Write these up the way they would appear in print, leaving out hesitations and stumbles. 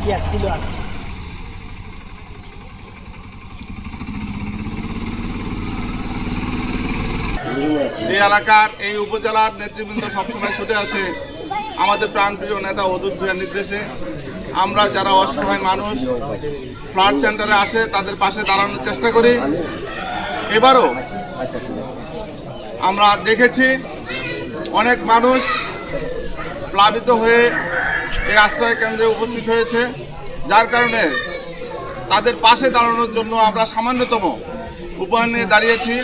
এই এলাকার এই উপজেলার নেতৃবৃন্দ সবসময় ছুটে আসে আমাদের প্রাণপ্রিয় নেতা অদূত ভূঁইয়ার নির্দেশে। আমরা যারা অসহায় মানুষ ফ্লাড সেন্টারে আসে তাদের পাশে দাঁড়ানোর চেষ্টা করি। এবারও আমরা দেখেছি অনেক মানুষ প্লাবিত হয়ে এই আশ্রয় কেন্দ্রে উপস্থিত হয়েছে, যার কারণে তাদের পাশে দাঁড়ানোর জন্য আমরা সামান্যতম উপায় নিয়ে দাঁড়িয়েছি।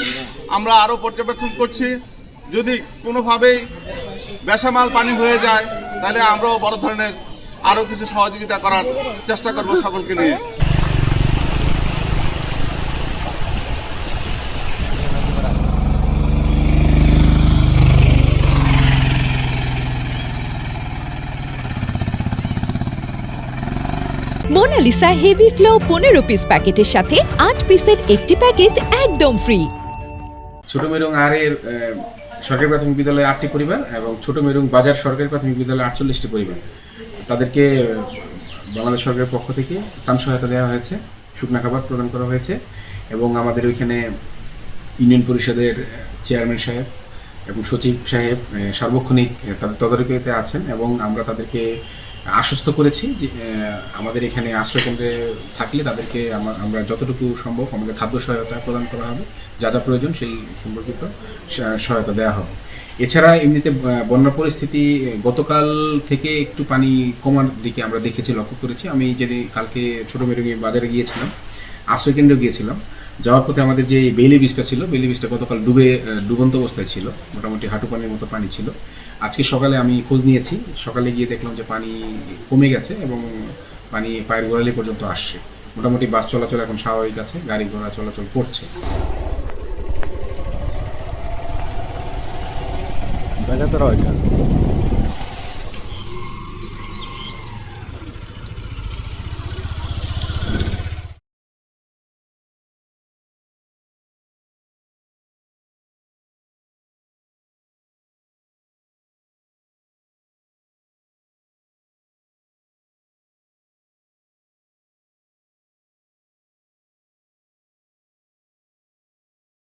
আমরা আরও পর্যবেক্ষণ করছি, যদি কোনোভাবেই বেসামাল পানি হয়ে যায় তাহলে আমরাও বড় ধরনের আরও কিছু সহযোগিতা করার চেষ্টা করব সকলকে নিয়ে। মোনালিসা হেভি ফ্লো 15 পিস প্যাকেটের সাথে 8 পিসের একটি প্যাকেট একদম ফ্রি। ছোট মেরুং আরের সরকারি প্রাথমিক বিদ্যালয়ে 8টি পরিবার এবং ছোট মেরুং বাজার সরকারি প্রাথমিক বিদ্যালয়ে 48টি পরিবার, তাদেরকে বাংলাদেশ সরকারের পক্ষ থেকে ত্রাণ সহায়তা দেওয়া হয়েছে, শুকনা খাবার প্রদান করা হয়েছে। এবং আমাদের ওইখানে ইউনিয়ন পরিষদের চেয়ারম্যান সাহেব এবং সচিব সাহেব সার্বক্ষণিক তাদের তদারকিতে আছেন এবং আমরা তাদেরকে আশ্বস্ত করেছি যে আমাদের এখানে আশ্রয়কেন্দ্রে থাকলে তাদেরকে আমরা যতটুকু সম্ভব আমাদের খাদ্য সহায়তা প্রদান করা হবে, যা যা প্রয়োজন সেই সম্পর্কিত সহায়তা দেওয়া হবে। এছাড়া এমনিতে বন্যা পরিস্থিতি গতকাল থেকে একটু পানি কমার দিকে আমরা দেখেছি, লক্ষ্য করেছি। আমি যেদিন কালকে ছোট মেরুঙ্গি বাজারে গিয়েছিলাম, আশ্রয়কেন্দ্রে গিয়েছিলাম, যাওয়ার পথে আমাদের যে বেইলি ব্রিজটা ছিল, বেইলি ব্রিজটা গতকাল ডুবন্ত অবস্থায় ছিল, মোটামুটি হাঁটু পানির মতো পানি ছিল। আজকে সকালে আমি খোঁজ নিয়েছি, সকালে গিয়ে দেখলাম যে পানি কমে গেছে এবং পানি পায়ের গোড়ালি পর্যন্ত আসছে। মোটামুটি বাস চলাচল এখন স্বাভাবিক আছে, গাড়ি ঘোড়া চলাচল করছে। দেখা তো